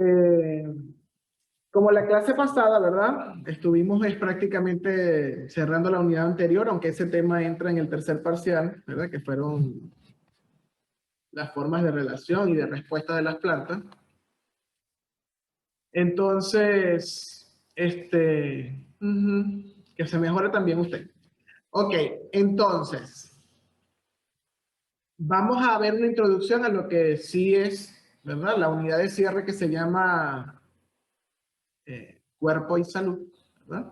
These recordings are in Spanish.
Eh, Como la clase pasada, ¿verdad? Estuvimos prácticamente cerrando la unidad anterior, aunque ese tema entra en el tercer parcial, ¿verdad? Que fueron las formas de relación y de respuesta de las plantas. Entonces, que se mejore también usted. Ok, entonces, vamos a ver una introducción a lo que sí es, ¿verdad? La unidad de cierre que se llama Cuerpo y Salud, ¿verdad?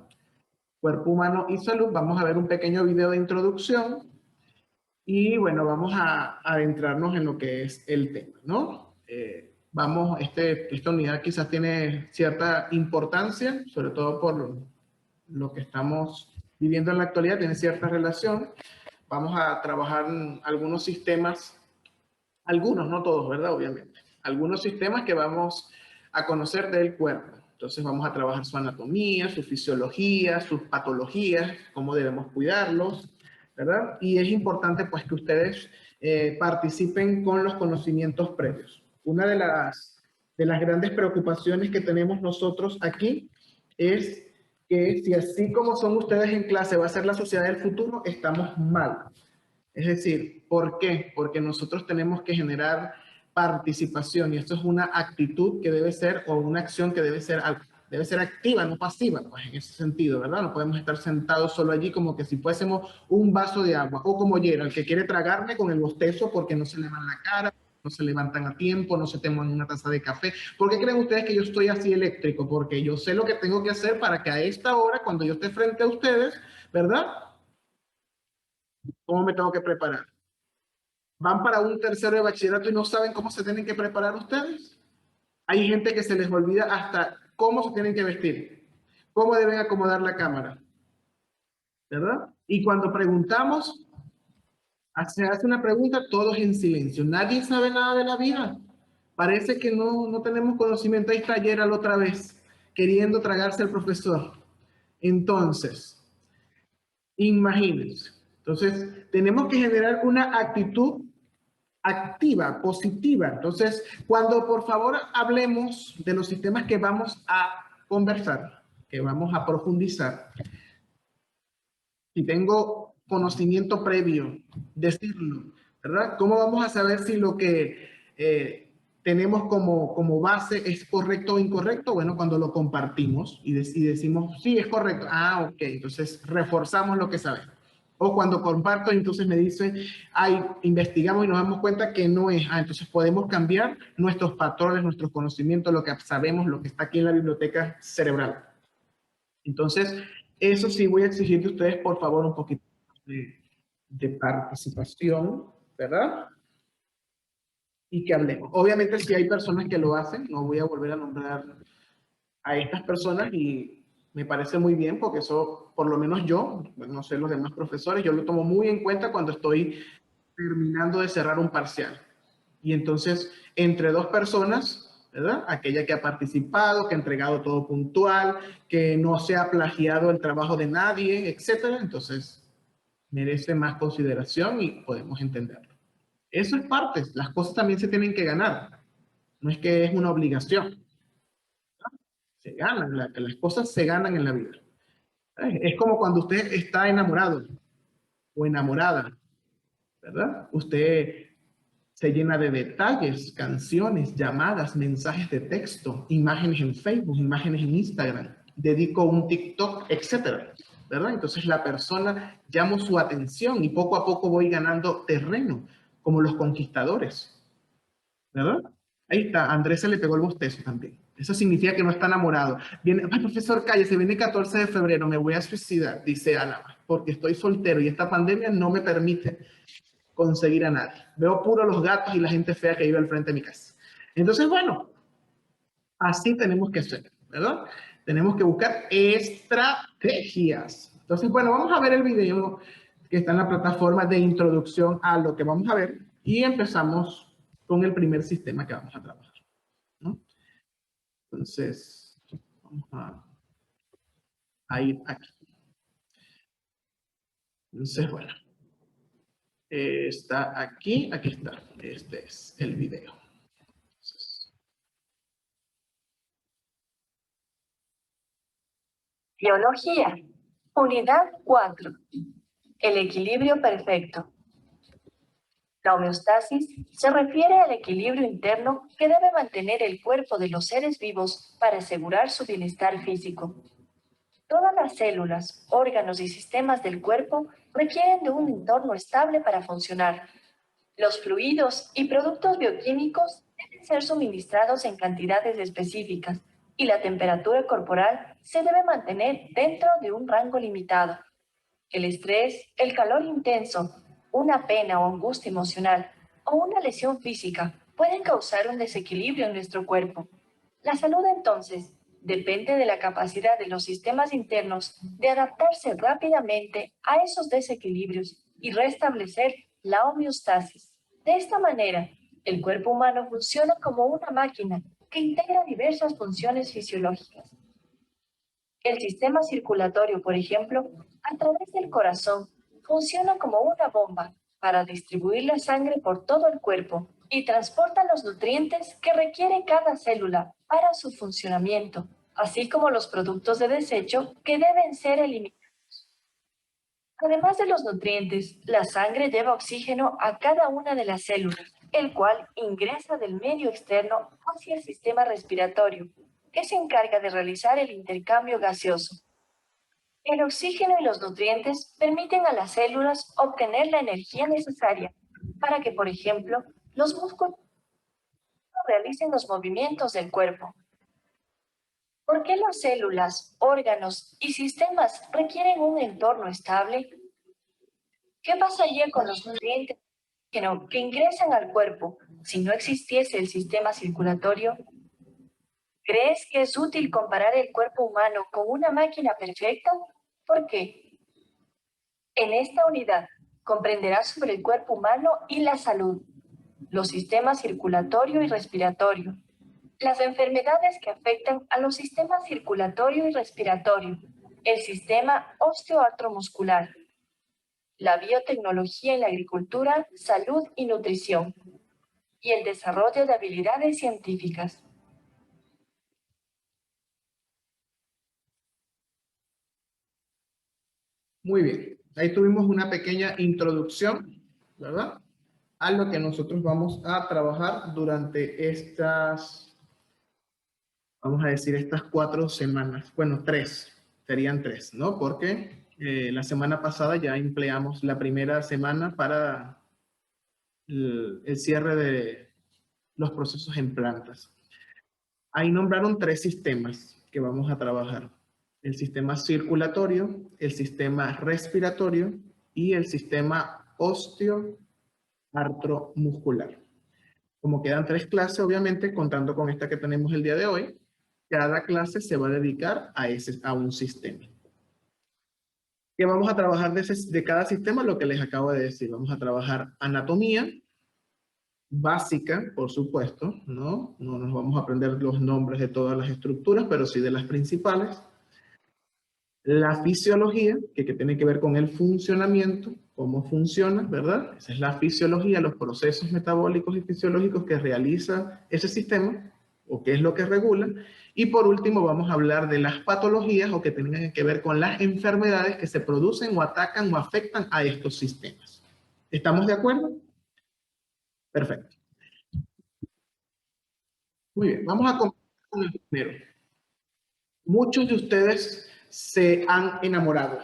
Cuerpo humano y salud. Vamos a ver un pequeño video de introducción y bueno, vamos a adentrarnos en lo que es el tema, ¿no? Esta unidad quizás tiene cierta importancia, sobre todo por lo que estamos viviendo en la actualidad, tiene cierta relación. Vamos a trabajar algunos sistemas, algunos, no todos, ¿verdad? Obviamente. Algunos sistemas que vamos a conocer del cuerpo. Entonces vamos a trabajar su anatomía, su fisiología, sus patologías, cómo debemos cuidarlos, ¿verdad? Y es importante pues que ustedes participen con los conocimientos previos. Una de las grandes preocupaciones que tenemos nosotros aquí es que si así como son ustedes en clase va a ser la sociedad del futuro, estamos mal. Es decir, ¿por qué? Porque nosotros tenemos que generar participación y esto es una actitud que debe ser o una acción que debe ser activa, no pasiva, pues en ese sentido, ¿verdad? No podemos estar sentados solo allí como que si fuésemos un vaso de agua o como Gerald, que quiere tragarme con el bostezo porque no se le van la cara, no se levantan a tiempo, no se toman una taza de café. ¿Por qué creen ustedes que yo estoy así eléctrico? Porque yo sé lo que tengo que hacer para que a esta hora, cuando yo esté frente a ustedes, ¿verdad? ¿Cómo me tengo que preparar? Van para un tercero de bachillerato y no saben cómo se tienen que preparar ustedes. Hay gente que se les olvida hasta cómo se tienen que vestir, cómo deben acomodar la cámara, ¿verdad? Y cuando preguntamos, se hace una pregunta, todos en silencio. Nadie sabe nada de la vida. Parece que no tenemos conocimiento. Ahí está ayer la otra vez, queriendo tragarse al profesor. Entonces, imagínense. Entonces, tenemos que generar una actitud activa, positiva. Entonces, cuando por favor hablemos de los sistemas que vamos a conversar, que vamos a profundizar, si tengo conocimiento previo, decirlo, ¿verdad? ¿Cómo vamos a saber si lo que tenemos como base es correcto o incorrecto? Bueno, cuando lo compartimos y decimos, sí, es correcto. Ah, ok, entonces reforzamos lo que sabemos. O cuando comparto, entonces me dice, ay, investigamos y nos damos cuenta que no es. Ah, entonces podemos cambiar nuestros patrones, nuestros conocimientos, lo que sabemos, lo que está aquí en la biblioteca cerebral. Entonces, eso sí voy a exigir de ustedes, por favor, un poquito de participación, ¿verdad? Y que hablemos. Obviamente, si hay personas que lo hacen, no voy a volver a nombrar a estas personas y me parece muy bien porque eso, por lo menos yo, no sé los demás profesores, yo lo tomo muy en cuenta cuando estoy terminando de cerrar un parcial. Y entonces, entre dos personas, ¿verdad? Aquella que ha participado, que ha entregado todo puntual, que no se ha plagiado el trabajo de nadie, etcétera, entonces merece más consideración y podemos entenderlo. Eso es parte, las cosas también se tienen que ganar, no es que es una obligación, se ganan, las cosas se ganan en la vida. Es como cuando usted está enamorado o enamorada, ¿verdad? Usted se llena de detalles, canciones, llamadas, mensajes de texto, imágenes en Facebook, imágenes en Instagram, dedico un TikTok, etcétera, ¿verdad? Entonces la persona llama su atención y poco a poco voy ganando terreno, como los conquistadores, ¿verdad? Ahí está, a Andrés se le pegó el bostezo también. Eso significa que no está enamorado. Viene, ay, profesor, cállese, viene el 14 de febrero, me voy a suicidar, dice Álava, porque estoy soltero y esta pandemia no me permite conseguir a nadie. Veo puro los gatos y la gente fea que vive al frente de mi casa. Entonces, bueno, así tenemos que hacer, ¿verdad? Tenemos que buscar estrategias. Entonces, bueno, vamos a ver el video que está en la plataforma de introducción a lo que vamos a ver y empezamos con el primer sistema que vamos a trabajar, ¿no? Entonces, vamos a ir aquí. Entonces, bueno, está aquí, aquí está. Este es el video. Entonces, Biología. Unidad 4. El equilibrio perfecto. La homeostasis se refiere al equilibrio interno que debe mantener el cuerpo de los seres vivos para asegurar su bienestar físico. Todas las células, órganos y sistemas del cuerpo requieren de un entorno estable para funcionar. Los fluidos y productos bioquímicos deben ser suministrados en cantidades específicas y la temperatura corporal se debe mantener dentro de un rango limitado. El estrés, el calor intenso, una pena o angustia emocional o una lesión física pueden causar un desequilibrio en nuestro cuerpo. La salud entonces depende de la capacidad de los sistemas internos de adaptarse rápidamente a esos desequilibrios y restablecer la homeostasis. De esta manera, el cuerpo humano funciona como una máquina que integra diversas funciones fisiológicas. El sistema circulatorio, por ejemplo, a través del corazón, funciona como una bomba para distribuir la sangre por todo el cuerpo y transporta los nutrientes que requiere cada célula para su funcionamiento, así como los productos de desecho que deben ser eliminados. Además de los nutrientes, la sangre lleva oxígeno a cada una de las células, el cual ingresa del medio externo hacia el sistema respiratorio, que se encarga de realizar el intercambio gaseoso. El oxígeno y los nutrientes permiten a las células obtener la energía necesaria para que, por ejemplo, los músculos realicen los movimientos del cuerpo. ¿Por qué las células, órganos y sistemas requieren un entorno estable? ¿Qué pasaría con los nutrientes que ingresan al cuerpo si no existiese el sistema circulatorio? ¿Crees que es útil comparar el cuerpo humano con una máquina perfecta? ¿Por qué? En esta unidad comprenderás sobre el cuerpo humano y la salud, los sistemas circulatorio y respiratorio, las enfermedades que afectan a los sistemas circulatorio y respiratorio, el sistema osteoartromuscular, la biotecnología en la agricultura, salud y nutrición, y el desarrollo de habilidades científicas. Muy bien. Ahí tuvimos una pequeña introducción, ¿verdad? A lo que nosotros vamos a trabajar durante estas, vamos a decir, estas 4 semanas. Bueno, 3, serían 3, ¿no? Porque la semana pasada ya empleamos la primera semana para el cierre de los procesos en plantas. Ahí nombraron 3 sistemas que vamos a trabajar. El sistema circulatorio, el sistema respiratorio y el sistema osteoartromuscular. Como quedan 3 clases, obviamente, contando con esta que tenemos el día de hoy, cada clase se va a dedicar a un sistema. ¿Qué vamos a trabajar de cada sistema? Lo que les acabo de decir. Vamos a trabajar anatomía básica, por supuesto, ¿no? No nos vamos a aprender los nombres de todas las estructuras, pero sí de las principales. La fisiología, que tiene que ver con el funcionamiento, cómo funciona, ¿verdad? Esa es la fisiología, los procesos metabólicos y fisiológicos que realiza ese sistema, o qué es lo que regula. Y por último vamos a hablar de las patologías, o que tengan que ver con las enfermedades que se producen o atacan o afectan a estos sistemas. ¿Estamos de acuerdo? Perfecto. Muy bien, vamos a comenzar con el primero. Muchos de ustedes se han enamorado,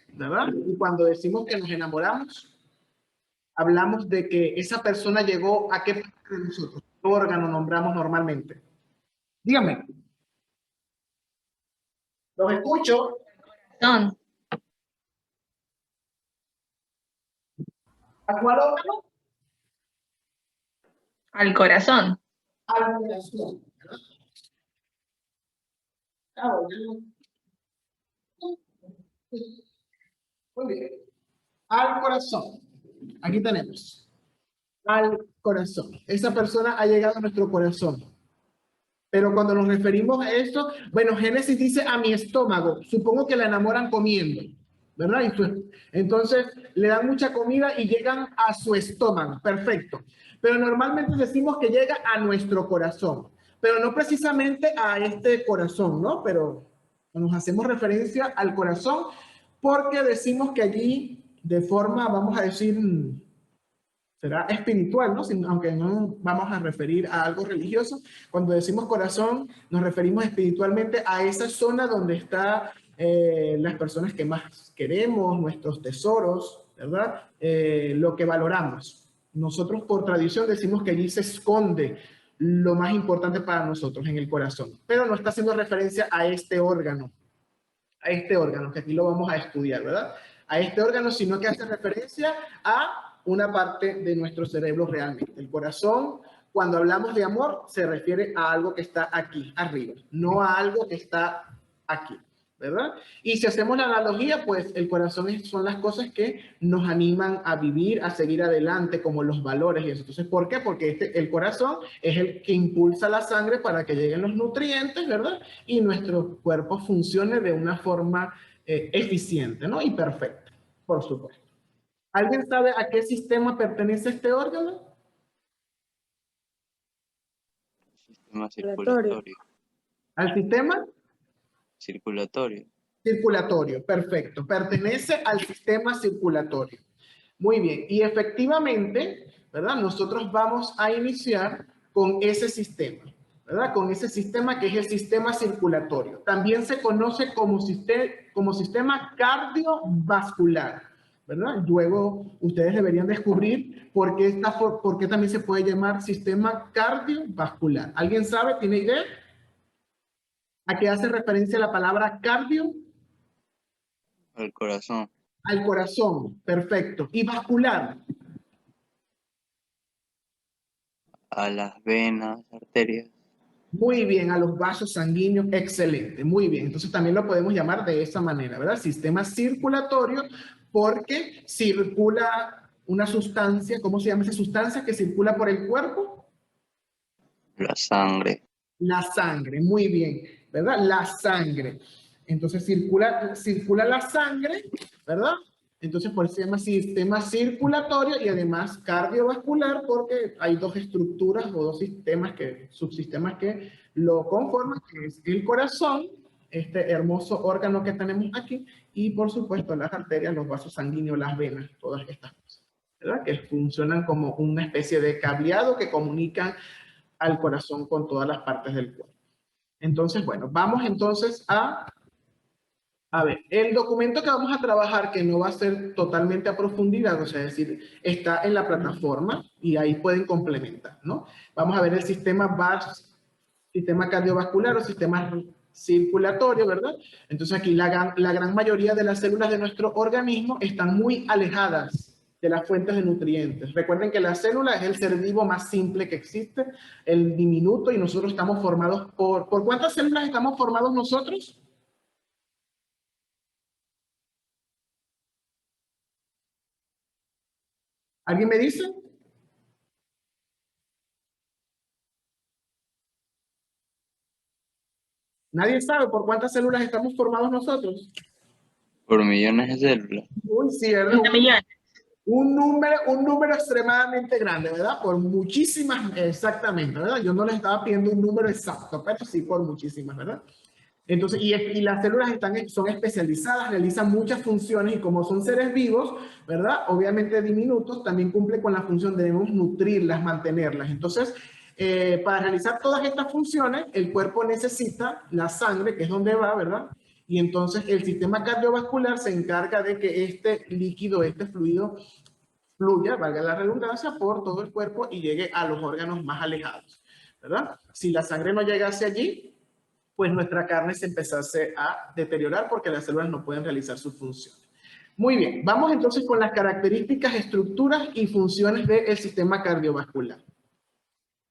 ¿verdad? Y cuando decimos que nos enamoramos, hablamos de que esa persona llegó a qué parte de nosotros, qué órgano nombramos normalmente. Dígame. Los escucho. Son. ¿A cuál órgano? Al corazón. Al corazón. Ah, bueno. Muy bien. Al corazón. Aquí tenemos. Al corazón. Esa persona ha llegado a nuestro corazón. Pero cuando nos referimos a esto, bueno, Génesis dice a mi estómago. Supongo que la enamoran comiendo, ¿verdad? Entonces le dan mucha comida y llegan a su estómago. Perfecto. Pero normalmente decimos que llega a nuestro corazón. Pero no precisamente a este corazón, ¿no? Pero Nos hacemos referencia al corazón porque decimos que allí, de forma, vamos a decir, será espiritual, ¿no? Aunque no vamos a referir a algo religioso, cuando decimos corazón, nos referimos espiritualmente a esa zona donde están las personas que más queremos, nuestros tesoros, ¿verdad? Lo que valoramos. Nosotros por tradición decimos que allí se esconde lo más importante para nosotros, en el corazón. Pero no está haciendo referencia a este órgano, que aquí lo vamos a estudiar, ¿verdad? A este órgano, sino que hace referencia a una parte de nuestro cerebro realmente. El corazón, cuando hablamos de amor, se refiere a algo que está aquí, arriba, no a algo que está aquí, ¿verdad? Y si hacemos la analogía, pues el corazón son las cosas que nos animan a vivir, a seguir adelante, como los valores y eso. Entonces, ¿por qué? Porque el corazón es el que impulsa la sangre para que lleguen los nutrientes, ¿verdad? Y nuestro cuerpo funcione de una forma eficiente, ¿no? Y perfecta, por supuesto. ¿Alguien sabe a qué sistema pertenece este órgano? Sistema circulatorio. ¿Al sistema? Circulatorio. Circulatorio, perfecto. Pertenece al sistema circulatorio. Muy bien. Y efectivamente, ¿verdad? Nosotros vamos a iniciar con ese sistema, ¿verdad? Con ese sistema que es el sistema circulatorio. También se conoce como sistema cardiovascular, ¿verdad? Luego ustedes deberían descubrir por qué también se puede llamar sistema cardiovascular. ¿Alguien sabe? ¿Tiene idea? ¿A qué hace referencia la palabra cardio? Al corazón. Al corazón, perfecto. ¿Y vascular? A las venas, arterias. Muy bien, a los vasos sanguíneos, excelente, muy bien. Entonces también lo podemos llamar de esa manera, ¿verdad? Sistema circulatorio, porque circula una sustancia, ¿cómo se llama esa sustancia que circula por el cuerpo? La sangre. La sangre, muy bien, ¿verdad? La sangre. Entonces circula la sangre, ¿verdad? Entonces por eso se llama sistema circulatorio y además cardiovascular, porque hay dos estructuras o dos subsistemas que lo conforman, que es el corazón, este hermoso órgano que tenemos aquí, y por supuesto las arterias, los vasos sanguíneos, las venas, todas estas cosas, ¿verdad? Que funcionan como una especie de cableado que comunican al corazón con todas las partes del cuerpo. Entonces, bueno, vamos entonces a ver, el documento que vamos a trabajar, que no va a ser totalmente a profundidad, o sea, es decir, está en la plataforma y ahí pueden complementar, ¿no? Vamos a ver el sistema cardiovascular o sistema circulatorio, ¿verdad? Entonces aquí la gran mayoría de las células de nuestro organismo están muy alejadas de las fuentes de nutrientes. Recuerden que la célula es el ser vivo más simple que existe, el diminuto, y nosotros estamos formados ¿por cuántas células estamos formados nosotros? ¿Alguien me dice? ¿Nadie sabe por cuántas células estamos formados nosotros? Por millones de células. Uy, sí, ¿verdad? 30 millones. Un número extremadamente grande, ¿verdad? Por muchísimas, exactamente, ¿verdad? Yo no les estaba pidiendo un número exacto, pero sí por muchísimas, ¿verdad? Entonces, y las células son especializadas, realizan muchas funciones y como son seres vivos, ¿verdad? Obviamente diminutos, también cumple con la función, debemos nutrirlas, mantenerlas. Entonces, para realizar todas estas funciones, el cuerpo necesita la sangre, que es donde va, ¿verdad? Y entonces el sistema cardiovascular se encarga de que este líquido, este fluido, fluya, valga la redundancia, por todo el cuerpo y llegue a los órganos más alejados, ¿verdad? Si la sangre no llegase allí, pues nuestra carne se empezase a deteriorar porque las células no pueden realizar sus funciones. Muy bien, vamos entonces con las características, estructuras y funciones del sistema cardiovascular.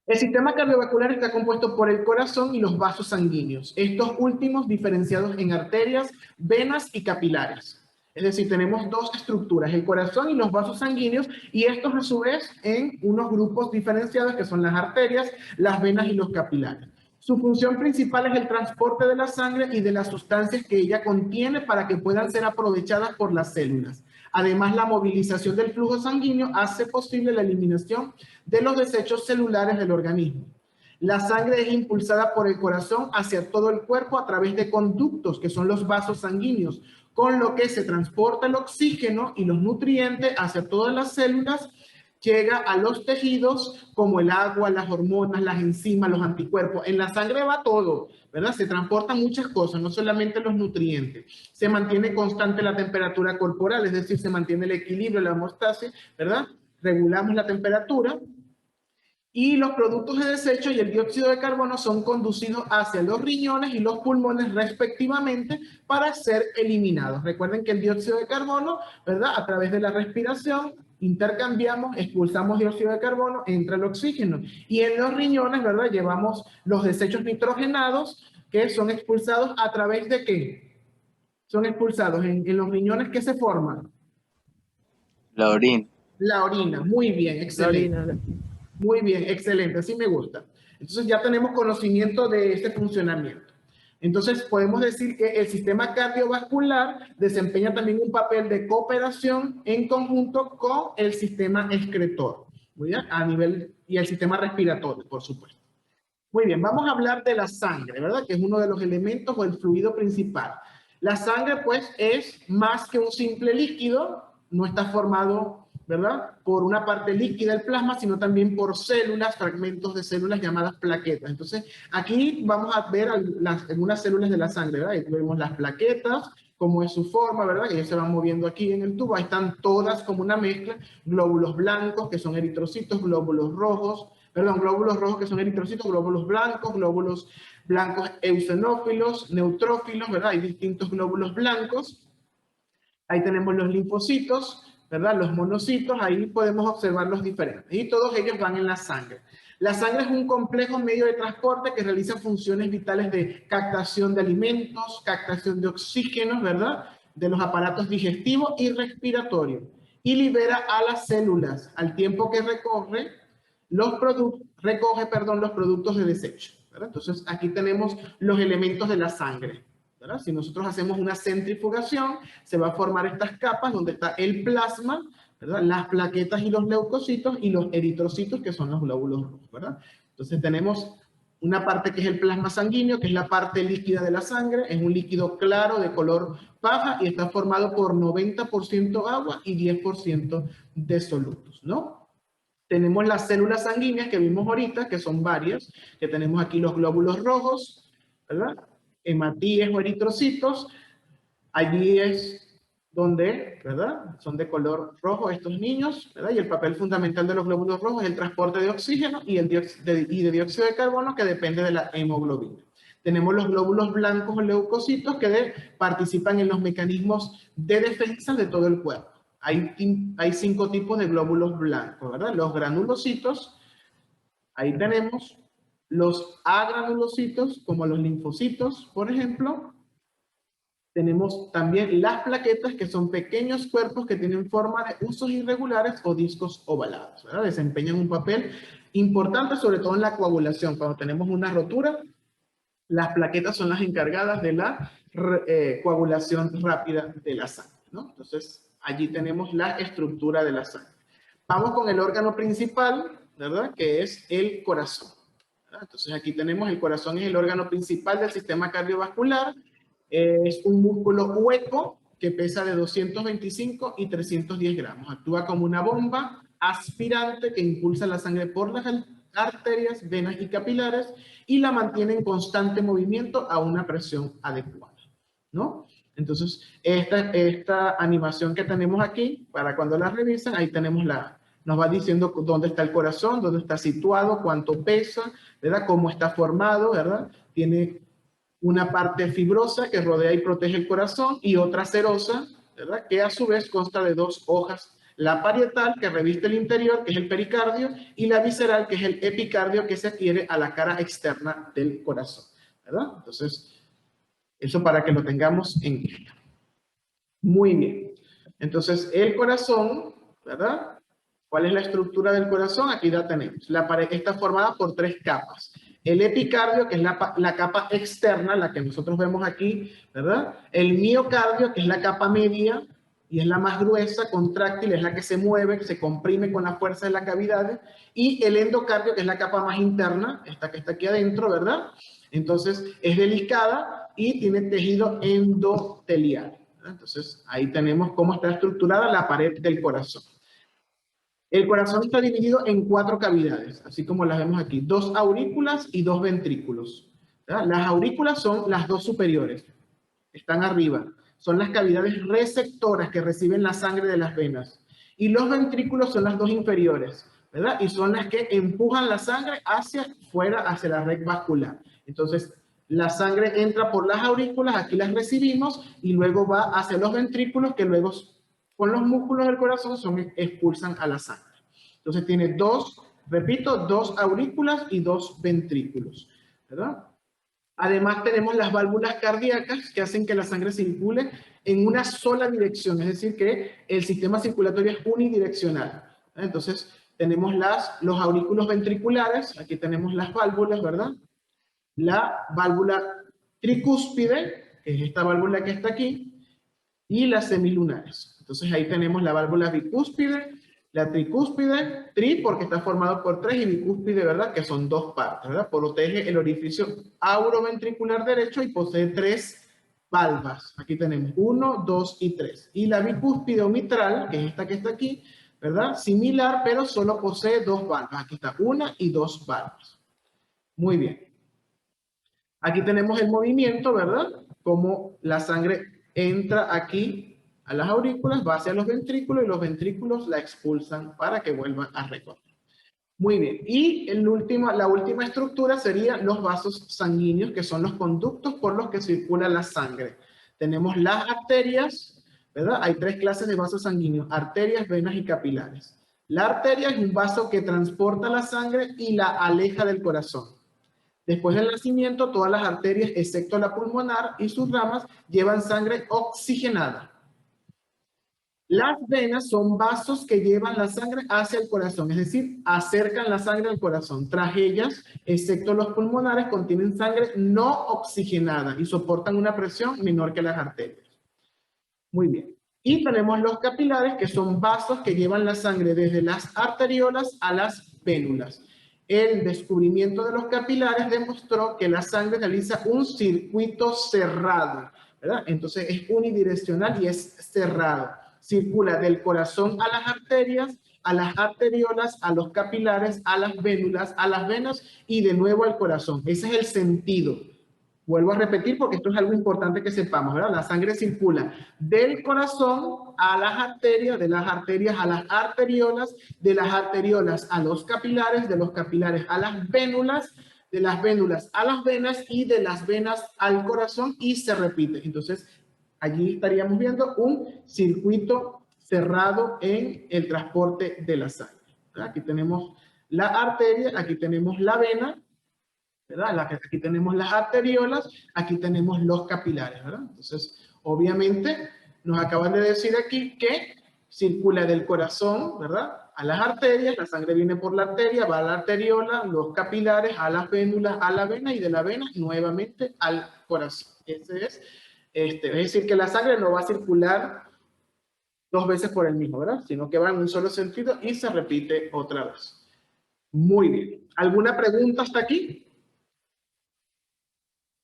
El sistema cardiovascular está compuesto por el corazón y los vasos sanguíneos, estos últimos diferenciados en arterias, venas y capilares. Es decir, tenemos dos estructuras, el corazón y los vasos sanguíneos, y estos a su vez en unos grupos diferenciados que son las arterias, las venas y los capilares. Su función principal es el transporte de la sangre y de las sustancias que ella contiene para que puedan ser aprovechadas por las células. Además, la movilización del flujo sanguíneo hace posible la eliminación de los desechos celulares del organismo. La sangre es impulsada por el corazón hacia todo el cuerpo a través de conductos, que son los vasos sanguíneos, con lo que se transporta el oxígeno y los nutrientes hacia todas las células, llega a los tejidos como el agua, las hormonas, las enzimas, los anticuerpos. En la sangre va todo, ¿verdad? Se transportan muchas cosas, no solamente los nutrientes. Se mantiene constante la temperatura corporal, es decir, se mantiene el equilibrio, la homeostasis, ¿verdad? Regulamos la temperatura. Y los productos de desecho y el dióxido de carbono son conducidos hacia los riñones y los pulmones respectivamente para ser eliminados. Recuerden que el dióxido de carbono, ¿verdad? A través de la respiración intercambiamos, expulsamos dióxido de carbono, entra el oxígeno. Y en los riñones, ¿verdad? Llevamos los desechos nitrogenados que son expulsados a través de ¿qué? Son expulsados en los riñones que se forman. La orina. La orina, muy bien, excelente. Muy bien, excelente, así me gusta. Entonces ya tenemos conocimiento de este funcionamiento. Entonces podemos decir que el sistema cardiovascular desempeña también un papel de cooperación en conjunto con el sistema excretor, ¿muy bien? A nivel, y el sistema respiratorio, por supuesto. Muy bien, vamos a hablar de la sangre, ¿verdad? Que es uno de los elementos o el fluido principal. La sangre, pues, es más que un simple líquido, no está formado, ¿verdad?, por una parte líquida del plasma, sino también por células, fragmentos de células llamadas plaquetas. Entonces, aquí vamos a ver algunas células de la sangre, ¿verdad? Ahí vemos las plaquetas, cómo es su forma, ¿verdad? Que ellas se van moviendo aquí en el tubo. Ahí están todas como una mezcla. Glóbulos blancos, que son eritrocitos, glóbulos rojos que son eritrocitos, glóbulos blancos eosinófilos, neutrófilos, ¿verdad? Hay distintos glóbulos blancos. Ahí tenemos los linfocitos, ¿verdad? Los monocitos, ahí podemos observar los diferentes. Y todos ellos van en la sangre. La sangre es un complejo medio de transporte que realiza funciones vitales de captación de alimentos, captación de oxígeno, ¿verdad?, de los aparatos digestivos y respiratorios. Y libera a las células al tiempo que recoge los productos de desecho, ¿verdad? Entonces, aquí tenemos los elementos de la sangre, ¿verdad? Si nosotros hacemos una centrifugación, se va a formar estas capas donde está el plasma, ¿verdad?, las plaquetas y los leucocitos y los eritrocitos, que son los glóbulos rojos, ¿verdad? Entonces tenemos una parte que es el plasma sanguíneo, que es la parte líquida de la sangre, es un líquido claro de color paja y está formado por 90% agua y 10% de solutos, ¿no? Tenemos las células sanguíneas que vimos ahorita, que son varias, que tenemos aquí los glóbulos rojos, ¿verdad?, hematíes o eritrocitos. Allí es donde, ¿verdad?, son de color rojo estos niños, ¿verdad? Y el papel fundamental de los glóbulos rojos es el transporte de oxígeno y de dióxido de carbono, que depende de la hemoglobina. Tenemos los glóbulos blancos o leucocitos que participan en los mecanismos de defensa de todo el cuerpo. Hay 5 tipos de glóbulos blancos, ¿verdad? Los granulocitos, ahí tenemos los agranulocitos, como los linfocitos, por ejemplo. Tenemos también las plaquetas, que son pequeños cuerpos que tienen forma de usos irregulares o discos ovalados, ¿verdad? Desempeñan un papel importante, sobre todo en la coagulación. Cuando tenemos una rotura, las plaquetas son las encargadas de la coagulación rápida de la sangre, ¿no? Entonces, allí tenemos la estructura de la sangre. Vamos con el órgano principal, ¿verdad?, que es el corazón, ¿verdad? Entonces, aquí tenemos el corazón, es el órgano principal del sistema cardiovascular. Es un músculo hueco que pesa de 225 y 310 gramos. Actúa como una bomba aspirante que impulsa la sangre por las arterias, venas y capilares y la mantiene en constante movimiento a una presión adecuada, ¿no? Entonces, esta animación que tenemos aquí, para cuando la revisan, ahí tenemos nos va diciendo dónde está el corazón, dónde está situado, cuánto pesa, ¿verdad?, cómo está formado, ¿verdad? Tiene una parte fibrosa que rodea y protege el corazón y otra serosa, ¿verdad?, que a su vez consta de 2 hojas. La parietal, que reviste el interior, que es el pericardio, y la visceral, que es el epicardio, que se adhiere a la cara externa del corazón, ¿verdad? Entonces, eso para que lo tengamos en cuenta. Muy bien. Entonces, el corazón, ¿verdad? ¿Cuál es la estructura del corazón? Aquí la tenemos. La pared está formada por 3 capas. El epicardio, que es la capa externa, la que nosotros vemos aquí, ¿verdad? El miocardio, que es la capa media, y es la más gruesa, contráctil, es la que se mueve, que se comprime con la fuerza de la cavidad, y el endocardio, que es la capa más interna, esta que está aquí adentro, ¿verdad? Entonces, es delicada y tiene tejido endotelial. Entonces, ahí tenemos cómo está estructurada la pared del corazón. El corazón está dividido en 4 cavidades, así como las vemos aquí. 2 aurículas y 2 ventrículos. ¿Verdad? Las aurículas son las 2 superiores, están arriba. Son las cavidades receptoras que reciben la sangre de las venas. Y los ventrículos son las 2 inferiores, ¿verdad? Y son las que empujan la sangre hacia fuera, hacia la red vascular. Entonces, la sangre entra por las aurículas, aquí las recibimos, y luego va hacia los ventrículos, que luego con los músculos del corazón expulsan a la sangre. Entonces tiene 2, repito, 2 aurículas y 2 ventrículos, ¿verdad? Además tenemos las válvulas cardíacas que hacen que la sangre circule en una sola dirección, es decir, que el sistema circulatorio es unidireccional. Entonces tenemos los aurículos ventriculares, aquí tenemos las válvulas, ¿verdad? La válvula tricúspide, que es esta válvula que está aquí, y las semilunares. Entonces ahí tenemos la válvula bicúspide, la tricúspide, tri porque está formado por 3 y bicúspide, ¿verdad? Que son 2 partes, ¿verdad? Protege el orificio auroventricular derecho y posee 3 valvas. Aquí tenemos 1, 2 y 3. Y la bicúspide o mitral, que es esta que está aquí, ¿verdad? Similar, pero solo posee 2 valvas. Aquí está 1 y 2 valvas. Muy bien. Aquí tenemos el movimiento, ¿verdad? Como la sangre entra aquí a las aurículas, va hacia los ventrículos y los ventrículos la expulsan para que vuelvan a recorrer. Muy bien. Y la última estructura serían los vasos sanguíneos, que son los conductos por los que circula la sangre. Tenemos las arterias, ¿verdad? Hay 3 clases de vasos sanguíneos: arterias, venas y capilares. La arteria es un vaso que transporta la sangre y la aleja del corazón. Después del nacimiento, todas las arterias, excepto la pulmonar y sus ramas, llevan sangre oxigenada. Las venas son vasos que llevan la sangre hacia el corazón, es decir, acercan la sangre al corazón. Tras ellas, excepto los pulmonares, contienen sangre no oxigenada y soportan una presión menor que las arterias. Muy bien. Y tenemos los capilares, que son vasos que llevan la sangre desde las arteriolas a las vénulas. El descubrimiento de los capilares demostró que la sangre realiza un circuito cerrado, ¿verdad? Entonces es unidireccional y es cerrado. Circula del corazón a las arterias, a las arteriolas, a los capilares, a las vénulas, a las venas y de nuevo al corazón. Ese es el sentido. Vuelvo a repetir porque esto es algo importante que sepamos, ¿verdad? La sangre circula del corazón a las arterias, de las arterias a las arteriolas, de las arteriolas a los capilares, de los capilares a las vénulas, de las vénulas a las venas y de las venas al corazón, y se repite. Entonces, allí estaríamos viendo un circuito cerrado en el transporte de la sangre, ¿verdad? Aquí tenemos la arteria, aquí tenemos la vena, ¿verdad? Aquí tenemos las arteriolas, aquí tenemos los capilares, ¿verdad? Entonces, obviamente, nos acaban de decir aquí que circula del corazón, ¿verdad? A las arterias, la sangre viene por la arteria, va a la arteriola, los capilares, a las vénulas, a la vena, y de la vena nuevamente al corazón. Ese es decir, que la sangre no va a circular 2 veces por el mismo, ¿verdad? Sino que va en un solo sentido y se repite otra vez. Muy bien. ¿Alguna pregunta hasta aquí?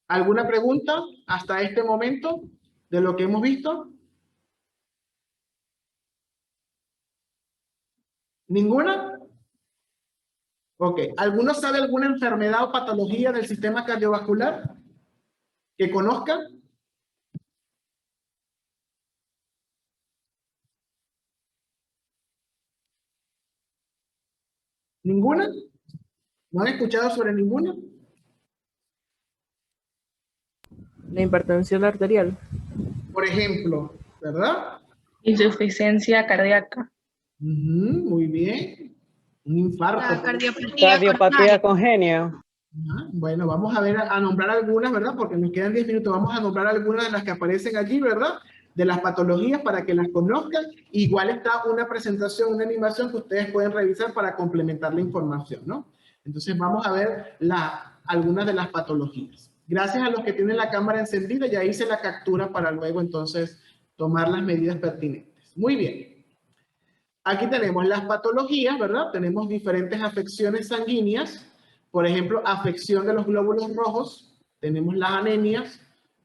¿Alguna pregunta hasta este momento de lo que hemos visto? ¿Ninguna? Ok. ¿Alguno sabe alguna enfermedad o patología del sistema cardiovascular que conozca? ¿Ninguna? ¿No han escuchado sobre ninguna? La hipertensión arterial. Por ejemplo, ¿verdad? Insuficiencia cardíaca. Muy bien. Un infarto. La cardiopatía Cardiopatía congénita. Ajá. Bueno, vamos a ver, a nombrar algunas, ¿verdad? Porque nos quedan 10 minutos. Vamos a nombrar algunas de las que aparecen allí, ¿verdad? De las patologías para que las conozcan. Igual está una presentación, una animación que ustedes pueden revisar para complementar la información, ¿no? Entonces vamos a ver algunas de las patologías. Gracias a los que tienen la cámara encendida, ya hice la captura para luego entonces tomar las medidas pertinentes. Muy bien. Aquí tenemos las patologías, ¿verdad? Tenemos diferentes afecciones sanguíneas. Por ejemplo, afección de los glóbulos rojos. Tenemos las anemias,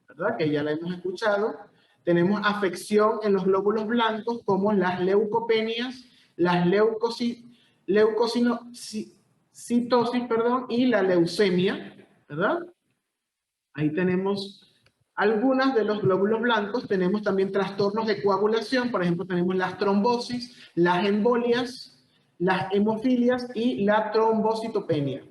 ¿verdad? Que ya la hemos escuchado. Tenemos afección en los glóbulos blancos, como las leucopenias, las leucocitosis, perdón, y la leucemia, ¿verdad? Ahí tenemos algunas de los glóbulos blancos. Tenemos también trastornos de coagulación. Por ejemplo, tenemos las trombosis, las embolias, las hemofilias y la trombocitopenia.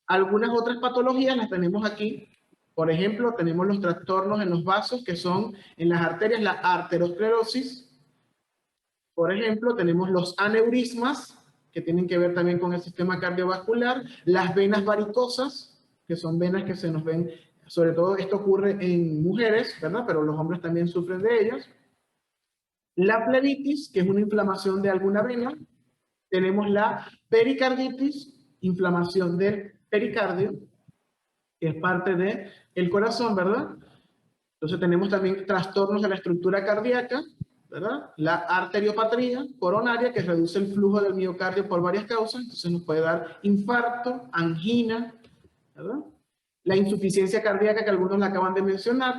Algunas otras patologías las tenemos aquí. Por ejemplo, tenemos los trastornos en los vasos, que son en las arterias, la arteriosclerosis. Por ejemplo, tenemos los aneurismas, que tienen que ver también con el sistema cardiovascular, las venas varicosas, que son venas que se nos ven, sobre todo esto ocurre en mujeres, ¿verdad? Pero los hombres también sufren de ellas. La plebitis, que es una inflamación de alguna vena. Tenemos la pericarditis, inflamación del pericardio, que es parte del corazón, ¿verdad? Entonces tenemos también trastornos de la estructura cardíaca, ¿verdad? La arteriopatía coronaria, que reduce el flujo del miocardio por varias causas, entonces nos puede dar infarto, angina, ¿verdad? La insuficiencia cardíaca, que algunos la acaban de mencionar,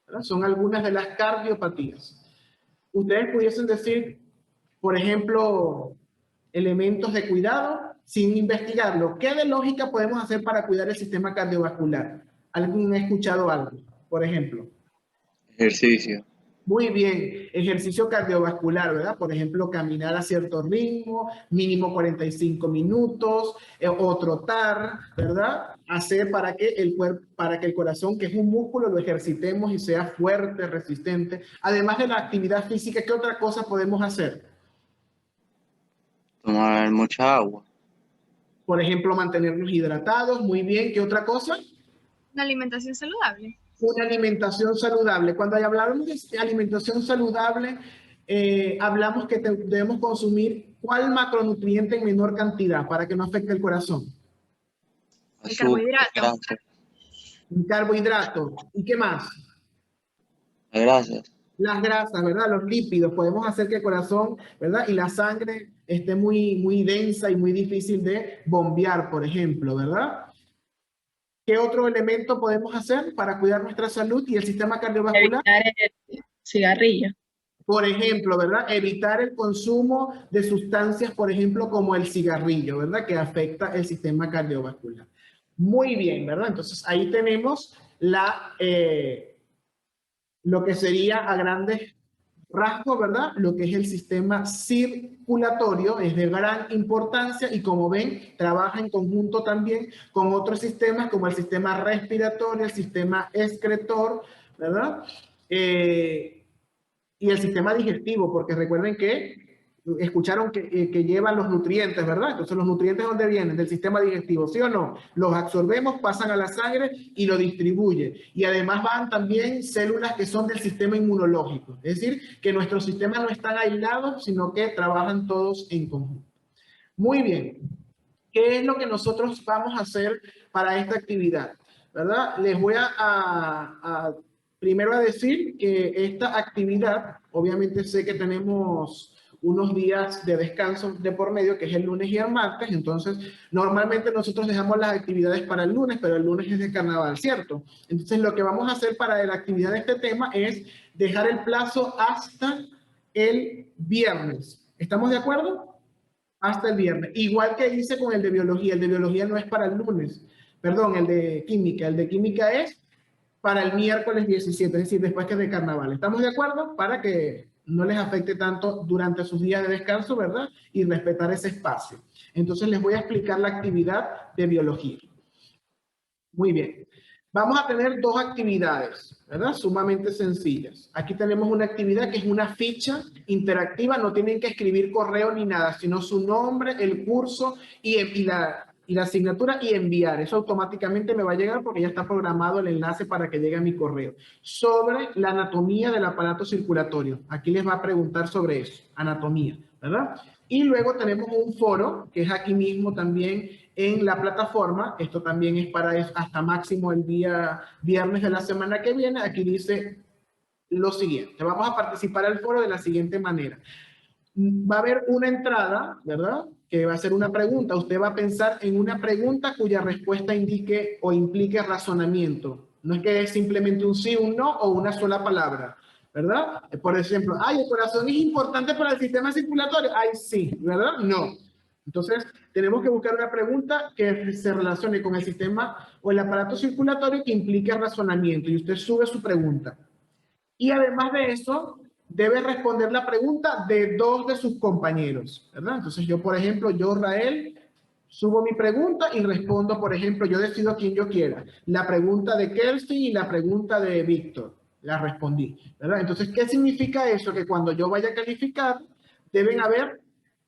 ¿verdad? Son algunas de las cardiopatías. Ustedes pudiesen decir, por ejemplo, elementos de cuidado sin investigarlo. ¿Qué de lógica podemos hacer para cuidar el sistema cardiovascular? ¿Alguien ha escuchado algo, por ejemplo? Ejercicio. Muy bien, ejercicio cardiovascular, ¿verdad? Por ejemplo, caminar a cierto ritmo, mínimo 45 minutos, o trotar, ¿verdad? Hacer para que el corazón, que es un músculo, lo ejercitemos y sea fuerte, resistente. Además de la actividad física, ¿qué otra cosa podemos hacer? Tomar mucha agua. Por ejemplo, mantenernos hidratados. Muy bien, ¿qué otra cosa? Una alimentación saludable. Una alimentación saludable. Cuando hablamos de alimentación saludable, hablamos que debemos consumir ¿cuál macronutriente en menor cantidad para que no afecte el corazón? El carbohidrato. Grasas. Un carbohidrato. ¿Y qué más? Las grasas. Las grasas, ¿verdad? Los lípidos. Podemos hacer que el corazón, ¿verdad? Y la sangre esté muy, muy densa y muy difícil de bombear, por ejemplo, ¿verdad? ¿Qué otro elemento podemos hacer para cuidar nuestra salud y el sistema cardiovascular? Evitar el cigarrillo. Por ejemplo, ¿verdad? Evitar el consumo de sustancias, por ejemplo, como el cigarrillo, ¿verdad? Que afecta el sistema cardiovascular. Muy bien, ¿verdad? Entonces, ahí tenemos lo que sería a grandes rasgos, ¿verdad? Lo que es el sistema circulatorio es de gran importancia y, como ven, trabaja en conjunto también con otros sistemas como el sistema respiratorio, el sistema excretor, ¿verdad? Y el sistema digestivo, porque recuerden que escucharon que llevan los nutrientes, ¿verdad? Entonces, ¿los nutrientes dónde vienen? Del sistema digestivo, ¿sí o no? Los absorbemos, pasan a la sangre y lo distribuye. Y además van también células que son del sistema inmunológico. Es decir, que nuestros sistemas no están aislados, sino que trabajan todos en conjunto. Muy bien. ¿Qué es lo que nosotros vamos a hacer para esta actividad? ¿Verdad? Les voy primero a decir que esta actividad, obviamente sé que tenemos unos días de descanso de por medio, que es el lunes y el martes, entonces normalmente nosotros dejamos las actividades para el lunes, pero el lunes es de carnaval, ¿cierto? Entonces lo que vamos a hacer para la actividad de este tema es dejar el plazo hasta el viernes. ¿Estamos de acuerdo? Hasta el viernes. Igual que hice con el de biología no es para el lunes, perdón, el de química es para el miércoles 17, es decir, después que es de carnaval. ¿Estamos de acuerdo? Para que no les afecte tanto durante sus días de descanso, ¿verdad? Y respetar ese espacio. Entonces les voy a explicar la actividad de biología. Muy bien. Vamos a tener dos actividades, ¿verdad? Sumamente sencillas. Aquí tenemos una actividad que es una ficha interactiva. No tienen que escribir correo ni nada, sino su nombre, el curso y la asignatura y enviar. Eso automáticamente me va a llegar porque ya está programado el enlace para que llegue a mi correo. Sobre la anatomía del aparato circulatorio. Aquí les va a preguntar sobre eso, anatomía, ¿verdad? Y luego tenemos un foro, que es aquí mismo también en la plataforma. Esto también es para hasta máximo el día viernes de la semana que viene. Aquí dice lo siguiente. Vamos a participar al foro de la siguiente manera. Va a haber una entrada, ¿verdad? Que va a ser una pregunta. Usted va a pensar en una pregunta cuya respuesta indique o implique razonamiento. No es que es simplemente un sí, un no o una sola palabra, ¿verdad? Por ejemplo, ay, el corazón es importante para el sistema circulatorio. Ay, sí, ¿verdad? No. Entonces, tenemos que buscar una pregunta que se relacione con el sistema o el aparato circulatorio que implique razonamiento. Y usted sube su pregunta. Y además de eso, debe responder la pregunta de 2 de sus compañeros, ¿verdad? Entonces yo, por ejemplo, yo, Rael, subo mi pregunta y respondo, por ejemplo, yo decido a quien yo quiera. La pregunta de Kelsey y la pregunta de Víctor. La respondí, ¿verdad? Entonces, ¿qué significa eso? Que cuando yo vaya a calificar,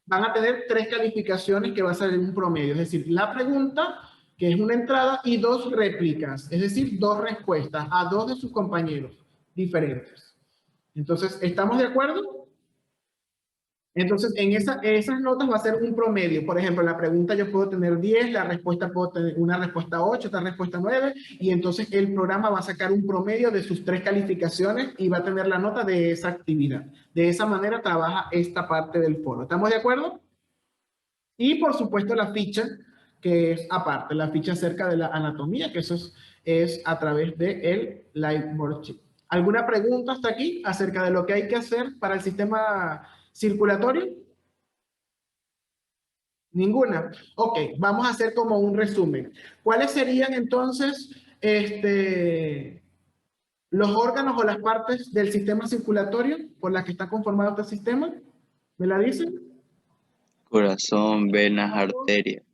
van a tener 3 calificaciones que va a ser un promedio. Es decir, la pregunta, que es una entrada, y 2 réplicas. Es decir, 2 respuestas a 2 de sus compañeros diferentes. Entonces, ¿estamos de acuerdo? Entonces, en esas notas va a ser un promedio. Por ejemplo, la pregunta yo puedo tener 10, la respuesta puedo tener una respuesta 8, otra respuesta 9, y entonces el programa va a sacar un promedio de sus 3 calificaciones y va a tener la nota de esa actividad. De esa manera trabaja esta parte del foro. ¿Estamos de acuerdo? Y por supuesto la ficha, que es aparte, la ficha acerca de la anatomía, que eso es a través del Live Worksheet. ¿Alguna pregunta hasta aquí acerca de lo que hay que hacer para el sistema circulatorio? ¿Ninguna? Ok, vamos a hacer como un resumen. ¿Cuáles serían entonces los órganos o las partes del sistema circulatorio por las que está conformado este sistema? ¿Me la dicen? Corazón, venas, arterias.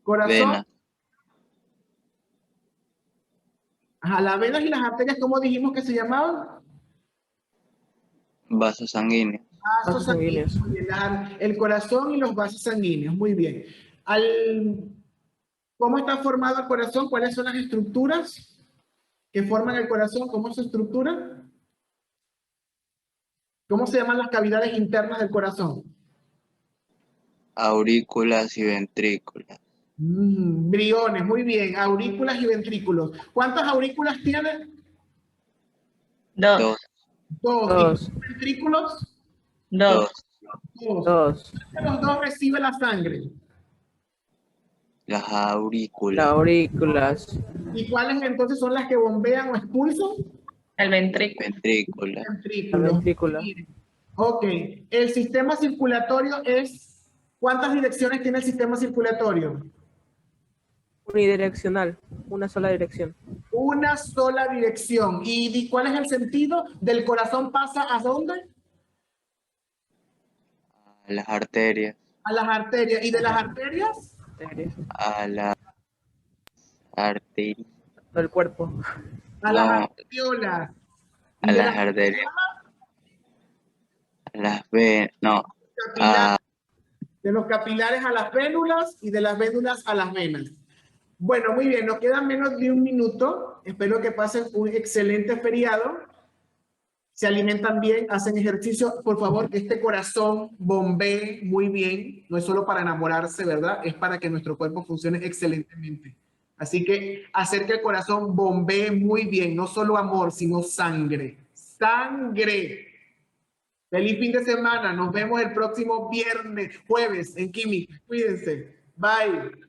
Corazón. Venas. Ajá, las venas y las arterias, ¿cómo dijimos que se llamaban? Vasos sanguíneos. Vasos sanguíneos. Muy bien, el corazón y los vasos sanguíneos, muy bien. ¿Cómo está formado el corazón? ¿Cuáles son las estructuras que forman el corazón? ¿Cómo es su estructura? ¿Cómo se llaman las cavidades internas del corazón? Aurículas y ventrículas. Briones, muy bien. Aurículas y ventrículos. ¿Cuántas aurículas tiene? 2. 2. 2. Dos. ¿Y ventrículos? 2. 2. Dos. Los 2 reciben la sangre. Las Las aurículas. aurículas. ¿Y cuáles entonces son las que bombean o expulsan? El ventrículo. Ventrículas. La Ventrículos. ventrícula. Ok. El sistema circulatorio es... ¿Cuántas direcciones tiene el sistema circulatorio? Unidireccional. Una sola dirección. Una sola dirección. ¿Y cuál es el sentido? ¿Del corazón pasa a dónde? A las arterias. A las arterias. ¿Y de las arterias? Arterias. A las arterias. Del cuerpo. A No. las arteriolas. ¿Y A de las arterias. A las venas. No. capilares? De los capilares a las vénulas y de las vénulas a las venas. Bueno, muy bien, nos queda menos de un minuto. Espero que pasen un excelente feriado. Se alimentan bien, hacen ejercicio. Por favor, que este corazón bombee muy bien. No es solo para enamorarse, ¿verdad? Es para que nuestro cuerpo funcione excelentemente. Así que hacer que el corazón bombee muy bien. No solo amor, sino sangre. ¡Sangre! Feliz fin de semana. Nos vemos el próximo jueves en Química. Cuídense. Bye.